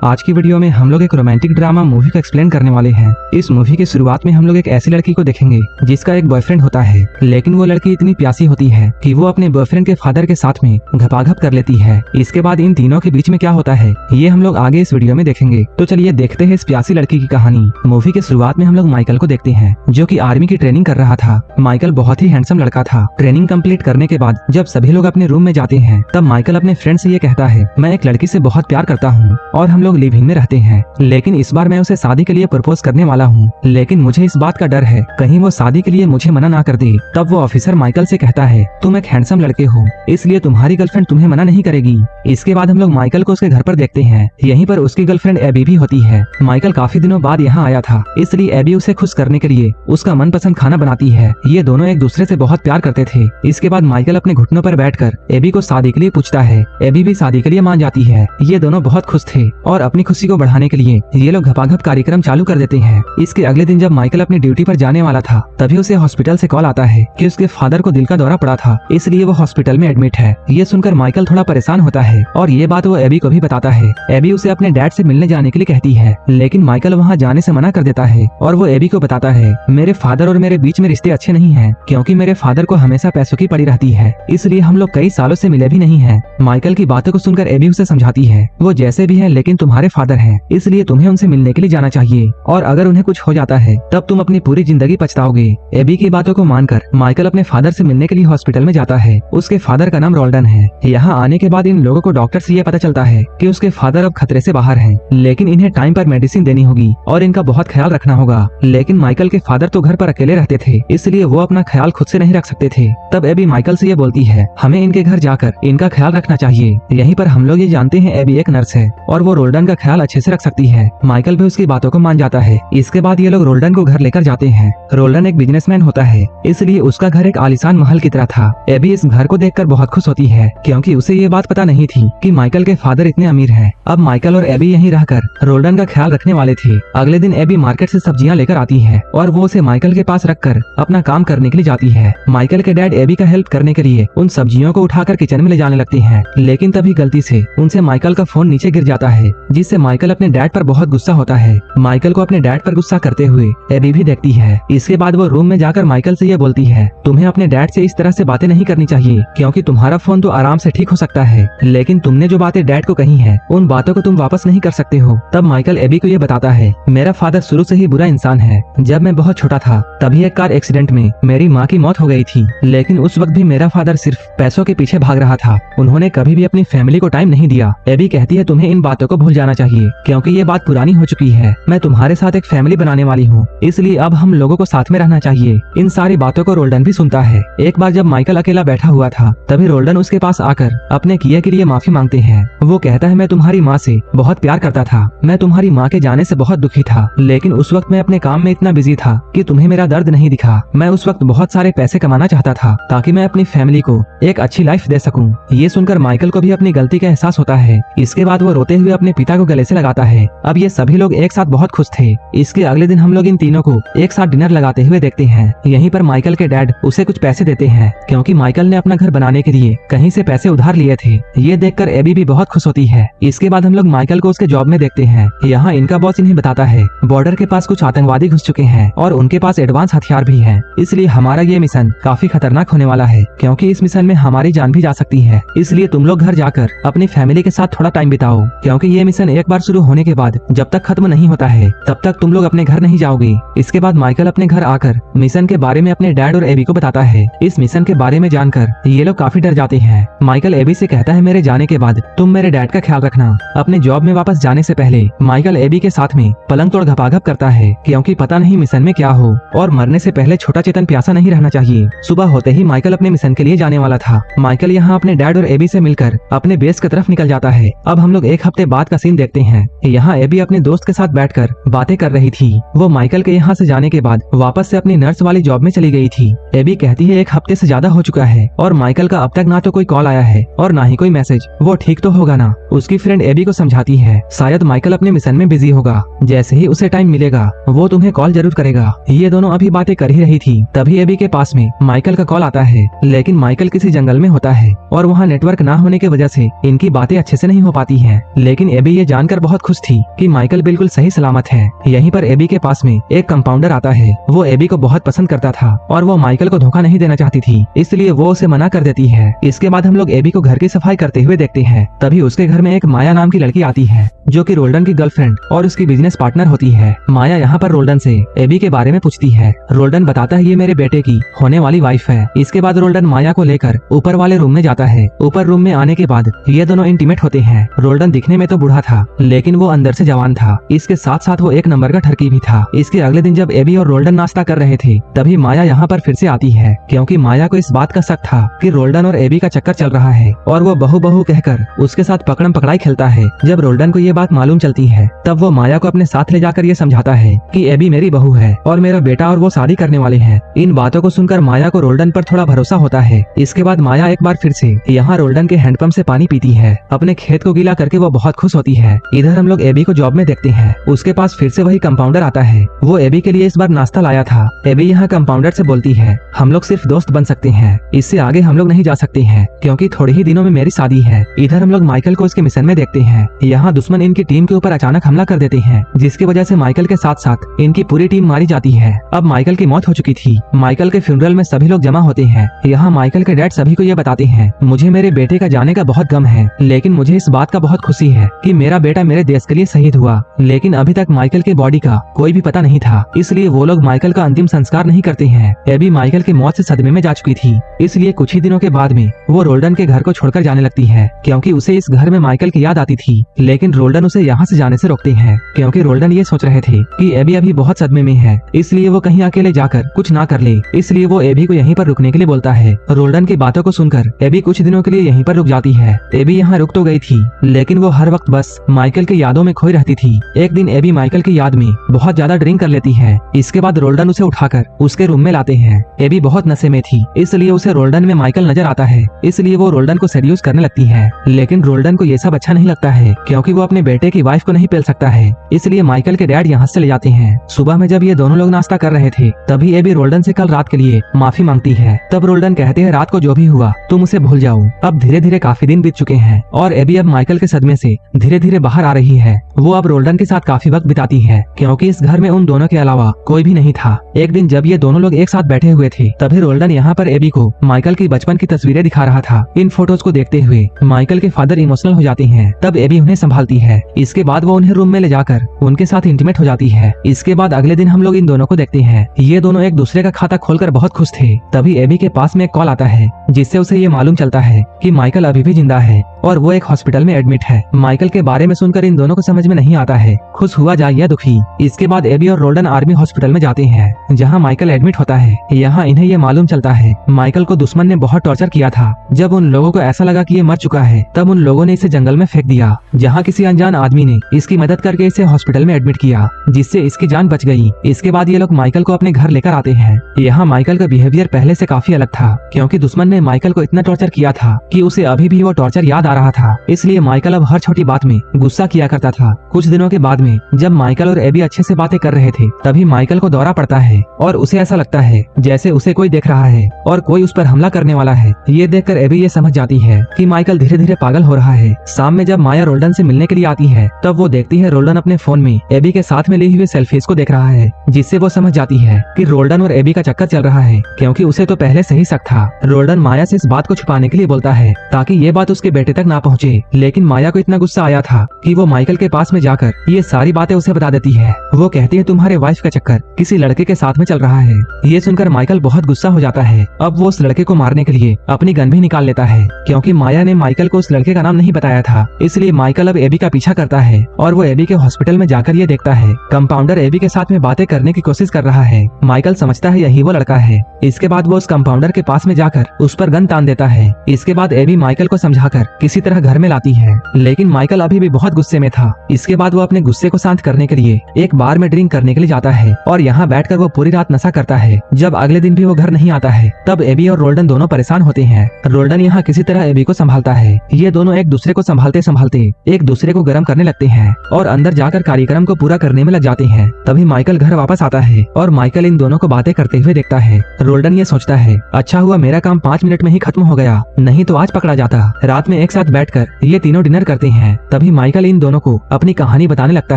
आज की वीडियो में हम लोग एक रोमांटिक ड्रामा मूवी को एक्सप्लेन करने वाले हैं। इस मूवी की शुरुआत में हम लोग एक ऐसी लड़की को देखेंगे जिसका एक बॉयफ्रेंड होता है, लेकिन वो लड़की इतनी प्यासी होती है कि वो अपने बॉयफ्रेंड के फादर के साथ में घपाघप कर लेती है। इसके बाद इन तीनों के बीच में क्या होता है ये हम लोग आगे इस वीडियो में देखेंगे। तो चलिए देखते हैं इस प्यासी लड़की की कहानी। मूवी के शुरुआत में हम लोग माइकल को देखते हैं जो कि आर्मी की ट्रेनिंग कर रहा था। माइकल बहुत ही हैंडसम लड़का था। ट्रेनिंग कंप्लीट करने के बाद जब सभी लोग अपने रूम में जाते हैं तब माइकल अपने फ्रेंड से ये कहता है, मैं एक लड़की से बहुत प्यार करता हूँ और हम लोग लिव इन में रहते हैं, लेकिन इस बार मैं उसे शादी के लिए प्रपोज करने वाला हूँ, लेकिन मुझे इस बात का डर है कहीं वो शादी के लिए मुझे मना ना कर दे। तब वो ऑफिसर माइकल से कहता है, तुम एक हैंडसम लड़के हो इसलिए तुम्हारी गर्लफ्रेंड तुम्हें मना नहीं करेगी। इसके बाद हम लोग माइकल को उसके घर पर देखते हैं। यहीं पर उसकी गर्लफ्रेंड एबी भी होती है। माइकल काफी दिनों बाद यहाँ आया था, इसलिए एबी उसे खुश करने के लिए उसका मनपसंद खाना बनाती है। ये दोनों एक दूसरे से बहुत प्यार करते थे। इसके बाद माइकल अपने घुटनों पर बैठकर एबी को शादी के लिए पूछता है। एबी भी शादी के लिए मान जाती है। ये दोनों बहुत खुश थे और अपनी खुशी को बढ़ाने के लिए ये लोग घपाघप कार्यक्रम चालू कर देते हैं। इसके अगले दिन जब माइकल अपनी ड्यूटी पर जाने वाला था तभी उसे हॉस्पिटल से कॉल आता है कि उसके फादर को दिल का दौरा पड़ा था, इसलिए वो हॉस्पिटल में एडमिट है। ये सुनकर माइकल थोड़ा परेशान होता है और ये बात वो एबी को भी बताता है। एबी उसे अपने डैड से मिलने जाने के लिए कहती है, लेकिन माइकल वहाँ जाने से मना कर देता है और वो एबी को बताता है, मेरे फादर और मेरे बीच में रिश्ते अच्छे नहीं है क्योंकि मेरे फादर को हमेशा पैसों की पड़ी रहती है, इसलिए हम लोग कई सालों से मिले भी नहीं है। माइकल की बातों को सुनकर एबी उसे समझाती है, वो जैसे भी है लेकिन तुम्हारे फादर हैं, इसलिए तुम्हें उनसे मिलने के लिए जाना चाहिए और अगर उन्हें कुछ हो जाता है तब तुम अपनी पूरी जिंदगी पछताओगे। एबी की बातों को मानकर माइकल अपने फादर से मिलने के लिए हॉस्पिटल में जाता है। उसके फादर का नाम रोल्डन है। यहाँ आने के बाद इन लोगों को डॉक्टर से ये पता चलता है कि उसके फादर अब खतरे से बाहर हैं, लेकिन इन्हें टाइम पर मेडिसिन देनी होगी और इनका बहुत ख्याल रखना होगा। लेकिन माइकल के फादर तो घर पर अकेले रहते थे, इसलिए वो अपना ख्याल खुद से नहीं रख सकते थे। तब एबी माइकल से ये बोलती है, हमें इनके घर जाकर इनका ख्याल रखना चाहिए। यहीं पर हम लोग ये जानते हैं एबी एक नर्स है और वो रोल्डन का ख्याल अच्छे से रख सकती है। माइकल भी उसकी बातों को मान जाता है। इसके बाद ये लोग रोल्डन को घर लेकर जाते हैं। रोल्डन एक बिजनेसमैन होता है, इसलिए उसका घर एक आलीशान महल की तरह था। एबी इस घर को देखकर बहुत खुश होती है क्योंकि उसे ये बात पता नहीं थी कि माइकल के फादर इतने अमीर हैं। अब माइकल और एबी यहीं रहकर रोल्डन का ख्याल रखने वाले थे। अगले दिन एबी मार्केट से सब्जियां लेकर आती है और वो उसे माइकल के पास रखकर अपना काम करने के लिए जाती है। माइकल के डैड एबी का हेल्प करने के लिए उन सब्जियों को उठाकर किचन में ले जाने लगते हैं, लेकिन तभी गलती से उनसे माइकल का फोन नीचे गिर जाता है, जिससे माइकल अपने डैड पर बहुत गुस्सा होता है। माइकल को अपने डैड पर गुस्सा करते हुए एबी भी देखती है। इसके बाद वो रूम में जाकर माइकल से ये बोलती है, तुम्हें अपने डैड से इस तरह से बातें नहीं करनी चाहिए क्योंकि तुम्हारा फोन तो आराम से ठीक हो सकता है, लेकिन तुमने जो बातें डैड को कही है उन बातों को तुम वापस नहीं कर सकते हो। तब माइकल एबी को ये बताता है, मेरा फादर शुरू से ही बुरा इंसान है। जब मैं बहुत छोटा था तभी एक कार एक्सीडेंट में मेरी माँ की मौत हो गई थी, लेकिन उस वक्त भी मेरा फादर सिर्फ पैसों के पीछे भाग रहा था। उन्होंने कभी भी अपनी फैमिली को टाइम नहीं दिया। एबी कहती है, तुम्हें इन बातों को भूल जाना चाहिए क्योंकि ये बात पुरानी हो चुकी है। मैं तुम्हारे साथ एक फैमिली बनाने वाली हूँ, इसलिए अब हम लोगों को साथ में रहना चाहिए। इन सारी बातों को रोल्डन भी सुनता है। एक बार जब माइकल अकेला बैठा हुआ था तभी रोल्डन उसके पास आकर अपने किए के लिए माफी मांगते हैं। वो कहता है, मैं तुम्हारी माँ से बहुत प्यार करता था, मैं तुम्हारी माँ के जाने से बहुत दुखी था, लेकिन उस वक्त मैं अपने काम में इतना बिजी था कि तुम्हें मेरा दर्द नहीं दिखा। मैं उस वक्त बहुत सारे पैसे कमाना चाहता था ताकि मैं अपनी फैमिली को एक अच्छी लाइफ दे सकूं। ये सुनकर माइकल को भी अपनी गलती का एहसास होता है। इसके बाद वो रोते हुए अपने पिता को गले से लगाता है। अब ये सभी लोग एक साथ बहुत खुश थे। इसके अगले दिन हम लोग इन तीनों को एक साथ डिनर लगाते हुए देखते हैं। यहीं पर माइकल के डैड उसे कुछ पैसे देते हैं क्योंकि माइकल ने अपना घर बनाने के लिए कहीं से पैसे उधार लिए थे। ये देखकर एबी भी बहुत खुश होती है। इसके बाद हम लोग माइकल को उसके जॉब में देखते हैं। यहाँ इनका बॉस इन्हें बताता है, बॉर्डर के पास कुछ आतंकवादी घुस चुके हैं और उनके पास एडवांस हथियार भी हैं, इसलिए हमारा ये मिशन काफी खतरनाक होने वाला है क्योंकि इस मिशन में हमारी जान भी जा सकती है। इसलिए तुम लोग घर जाकर अपनी फैमिली के साथ थोड़ा टाइम बिताओ क्योंकि ये मिशन एक बार शुरू होने के बाद जब तक खत्म नहीं होता है तब तक तुम लोग अपने घर नहीं जाओगे। इसके बाद माइकल अपने घर आकर मिशन के बारे में अपने डैड और एबी को बताता है। इस मिशन के बारे में जानकर ये लोग काफी डर जाते हैं। माइकल एबी से कहता है, मेरे जाने के बाद तुम मेरे डैड का ख्याल रखना। अपने जॉब में वापस जाने से पहले माइकल एबी के साथ में पलंग तोड़ घपाघप करता है क्योंकि पता नहीं मिशन में क्या हो और मरने से पहले छोटा चेतन प्यासा नहीं रहना चाहिए। सुबह होते ही माइकल अपने मिशन के लिए जाने वाला था। माइकल यहाँ अपने डैड और एबी से मिलकर अपने बेस की तरफ निकल जाता है। अब हम लोग एक हफ्ते बाद का सीन देखते हैं। यहाँ एबी अपने दोस्त के साथ बैठकर बातें कर रही थी। वो माइकल के यहाँ से जाने के बाद वापस से अपनी नर्स वाली जॉब में चली गई थी। एबी कहती है, एक हफ्ते से ज्यादा हो चुका है और माइकल का अब तक ना तो कोई कॉल आया है और ना ही कोई मैसेज। वो ठीक तो होगा ना? उसकी फ्रेंड एबी को समझाती है शायद माइकल अपने मिशन में बिजी होगा, जैसे ही उसे टाइम मिलेगा वो तुम्हें कॉल जरूर करेगा। ये दोनों अभी बातें कर ही रही थी, तभी एबी के पास में माइकल का कॉल आता है, लेकिन माइकल किसी जंगल में होता है और वहाँ नेटवर्क ना होने की वजह से इनकी बातें अच्छे से नहीं हो पाती है। लेकिन एबी ये जानकर बहुत खुश थी कि माइकल बिल्कुल सही सलामत है। यहीं पर एबी के पास में एक कंपाउंडर आता है। वो एबी को बहुत पसंद करता था और वो माइकल को धोखा नहीं देना चाहती थी, इसलिए वो उसे मना कर देती है। इसके बाद हम लोग एबी को घर की सफाई करते हुए देखते हैं। तभी उसके घर में एक माया नाम की लड़की आती है जो कि रोल्डन की गर्लफ्रेंड और उसकी बिजनेस पार्टनर होती है। माया यहाँ पर रोल्डन से एबी के बारे में पूछती है। रोल्डन बताता है ये मेरे बेटे की होने वाली वाइफ है। इसके बाद रोल्डन माया को लेकर ऊपर वाले रूम में जाता है। ऊपर रूम में आने के बाद ये दोनों इंटीमेट होते हैं। रोल्डन दिखने में तो बूढ़ा था, लेकिन वो अंदर से जवान था। इसके साथ साथ वो एक नंबर का ठरकी भी था। इसके अगले दिन जब एबी और रोल्डन नाश्ता कर रहे थे, तभी माया यहाँ पर फिर से आती है, क्योंकि माया को इस बात का शक था कि रोल्डन और एबी का चक्कर चल रहा है और वो बहू बहू कहकर उसके साथ पकड़म पकड़ाई खेलता है। जब रोल्डन को ये बात मालूम चलती है, तब वो माया को अपने साथ ले जाकर ये समझाता है कि एबी मेरी बहू है और मेरा बेटा और वो शादी करने वाले हैं। इन बातों को सुनकर माया को रोल्डन पर थोड़ा भरोसा होता है। इसके बाद माया एक बार फिर से यहाँ रोल्डन के हैंडपंप से पानी पीती है। अपने खेत को गीला करके वो बहुत खुश होती है। इधर हम लोग एबी को जॉब में देखते हैं। उसके पास फिर से वही कंपाउंडर आता है। वो एबी के लिए इस बार नाश्ता लाया था। एबी यहाँ कंपाउंडर से बोलती है हम लोग सिर्फ दोस्त बन सकते हैं, इससे आगे हम लोग नहीं जा सकते हैं, क्योंकि थोड़े ही दिनों में मेरी शादी है। इधर हम लोग माइकल को उसके मिशन में देखते हैं। यहाँ दुश्मन इनकी टीम के ऊपर अचानक हमला कर देते हैं, जिसकी वजह से माइकल के साथ साथ इनकी पूरी टीम मारी जाती है। अब माइकल की मौत हो चुकी थी। माइकल के फ्यूनरल में सभी लोग जमा होते हैं। यहाँ माइकल के डैड सभी को ये बताते हैं मुझे मेरे बेटे का जाने का बहुत गम है, लेकिन मुझे इस बात का बहुत खुशी है कि मेरा बेटा मेरे देश के लिए शहीद हुआ। लेकिन अभी तक माइकल के बॉडी का कोई भी पता नहीं था, इसलिए वो लोग माइकल का अंतिम संस्कार नहीं करते हैं। एबी माइकल की मौत से सदमे में जा चुकी थी, इसलिए कुछ ही दिनों के बाद में वो रोल्डन के घर को छोड़कर जाने लगती है, क्योंकि उसे इस घर में माइकल की याद आती थी। लेकिन रोल्डन उसे यहाँ से जाने से रोकते हैं, क्योंकि रोल्डन ये सोच रहे थे कि एबी अभी बहुत सदमे में है, इसलिए वो कहीं अकेले जाकर कुछ ना कर ले। इसलिए वो एबी को यहीं पर रुकने के लिए बोलता है। रोल्डन की बातों को सुनकर एबी कुछ दिनों के लिए यहीं पर रुक जाती है। एबी यहाँ रुक तो गई थी, लेकिन वो हर वक्त बस माइकल की यादों में खोई रहती थी। एक दिन एबी माइकल की याद में बहुत ज्यादा ड्रिंक कर लेती है। इसके बाद रोल्डन उसे उठाकर उसके रूम में लाते हैं। एबी बहुत नशे में थी, इसलिए उसे रोल्डन में माइकल नजर आता है, इसलिए वो रोल्डन को सेड्यूस करने लगती है। लेकिन रोल्डन को ये सब अच्छा नहीं लगता है, क्योंकि वो अपने बेटे की वाइफ को नहीं पेल सकता है, इसलिए माइकल के डैड यहाँ से ले जाते हैं। सुबह में जब ये दोनों लोग नाश्ता कर रहे थे, तभी एबी रोल्डन से कल रात के लिए माफी मांगती है। तब रोल्डन कहते हैं रात को जो भी हुआ तुम उसे भूल जाओ। अब धीरे धीरे काफी दिन बीत चुके हैं और एबी अब माइकल के सदमे से धीरे धीरे बाहर आ रही है। वो अब रोल्डन के साथ काफी वक्त बिताती है, क्योंकि इस घर में उन दोनों के अलावा कोई भी नहीं था। एक दिन जब ये दोनों लोग एक साथ बैठे हुए थे, तभी रोल्डन यहाँ पर एबी को माइकल की बचपन की तस्वीरें दिखा रहा था। इन फोटोज को देखते हुए माइकल के फादर इमोशनल हो जाते हैं। तब एबी उन्हें संभालती है। इसके बाद वो उन्हें रूम में ले जाकर उनके साथ इंटीमेट हो जाती है। इसके बाद अगले दिन हम लोग इन दोनों को देखते हैं। ये दोनों एक दूसरे का खाता खोलकर बहुत खुश थे। तभी एबी के पास में एक कॉल आता है, जिससे उसे ये मालूम चलता है कि माइकल अभी भी जिंदा है और वो एक हॉस्पिटल में एडमिट है। माइकल के बारे में सुनकर इन दोनों को समझ में नहीं आता है, खुश हुआ जाए या दुखी। इसके बाद एबी और रोल्डन आर्मी हॉस्पिटल में जाते हैं, जहाँ माइकल एडमिट होता है। यहाँ इन्हें ये मालूम चलता है माइकल को दुश्मन ने बहुत टॉर्चर किया था। जब उन लोगों को ऐसा लगा कि ये मर चुका है, तब उन लोगों ने इसे जंगल में फेंक दिया, जहाँ किसी अनजान आदमी ने इसकी मदद करके इसे हॉस्पिटल में एडमिट किया, जिससे इसकी जान बच गई। इसके बाद ये लोग माइकल को अपने घर लेकर आते हैं। यहाँ माइकल का बिहेवियर पहले से काफी अलग था, क्योंकि दुश्मन ने माइकल को इतना टॉर्चर किया था कि उसे अभी भी वो टॉर्चर याद आ रहा था। इसलिए माइकल अब हर छोटी बात में गुस्सा किया करता था। कुछ दिनों के बाद में जब माइकल और एबी अच्छे से बातें कर रहे थे, तभी माइकल को दौरा पड़ता है और उसे ऐसा लगता है जैसे उसे कोई देख रहा है और कोई उस पर हमला करने वाला है। ये देखकर एबी ये समझ जाती है कि माइकल धीरे धीरे पागल हो रहा है। शाम में जब माया रोल्डन से मिलने के लिए आती है, तब वो देखती है रोल्डन अपने फोन में एबी के साथ में ली हुए सेल्फीज को देख रहा है, जिससे वो समझ जाती है कि रोल्डन और एबी का चक्कर चल रहा है, क्योंकि उसे तो पहले से ही शक था। रोल्डन माया से इस बात को छुपाने के लिए बोलता है ताकि ये बात उसके बेटे तक ना पहुँचे, लेकिन माया को इतना गुस्सा आया था कि वो माइकल के पास में जाकर ये सारी बातें उसे बता देती है। वो कहती है तुम्हारे वाइफ का चक्कर किसी लड़के के साथ में चल रहा है। ये सुनकर माइकल बहुत गुस्सा हो जाता है। अब वो उस लड़के को मारने के लिए अपनी गन भी निकाल लेता है, क्योंकि माया ने माइकल को उस लड़के का नाम नहीं बताया था। इसलिए माइकल अब एबी का पीछा करता है और वो एबी के हॉस्पिटल में जाकर ये देखता है कंपाउंडर एबी के साथ में बातें करने की कोशिश कर रहा है। माइकल समझता है यही वो लड़का है। इसके बाद वो उस कंपाउंडर के पास में जाकर उस पर गन तान देता है। इसके बाद एबी माइकल को समझाकर किसी तरह घर में लाती है, लेकिन माइकल अभी भी बहुत गुस्से में था। इसके बाद वो अपने गुस्से को शांत करने के लिए एक बार में ड्रिंक करने के लिए जाता है और यहाँ बैठकर वो पूरी रात नशा करता है। जब अगले दिन भी वो घर नहीं आता है तब एबी और रोल्डन दोनों परेशान होते हैं। रोल्डन यहाँ किसी तरह एबी को संभालता है। ये दोनों एक दूसरे को संभालते संभालते एक दूसरे को गर्म करने लगते हैं और अंदर जाकर कार्यक्रम को पूरा करने में लग जाते हैं। तभी माइकल घर वापस आता है और माइकल इन दोनों को बातें करते हुए देखता है। रोल्डन ये सोचता है, अच्छा हुआ मेरा काम 5 मिनट में ही खत्म हो गया, नहीं तो आज पकड़ा जाता। रात में एक साथ बैठकर ये तीनों डिनर करते हैं। तभी माइकल इन दोनों को अपनी कहानी बताने लगता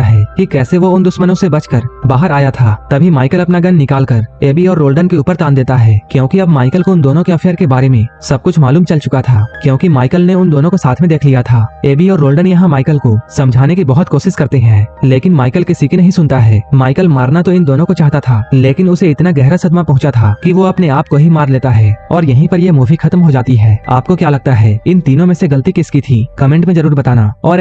है कि कैसे वो उन दुश्मनों से बचकर बाहर आया था। तभी माइकल अपना गन निकालकर एबी और रोल्डन के ऊपर तान देता है, क्योंकि अब माइकल को उन दोनों के अफेयर के बारे में सब कुछ मालूम चल चुका था, क्योंकि माइकल ने उन दोनों को साथ में देख लिया था। एबी और रोल्डन यहाँ माइकल को समझाने की बहुत कोशिश करते हैं, लेकिन माइकल किसी की नहीं सुनता है। माइकल मारना तो इन दोनों को चाहता था, लेकिन उसे इतना गहरा सदमा पहुंचा था कि वो अपने आप को ही मार लेता है और यहीं पर यह मूवी खत्म हो जाती है। आपको क्या लगता है इन तीनों में से गलती किसकी थी? कमेंट में जरूर बताना। और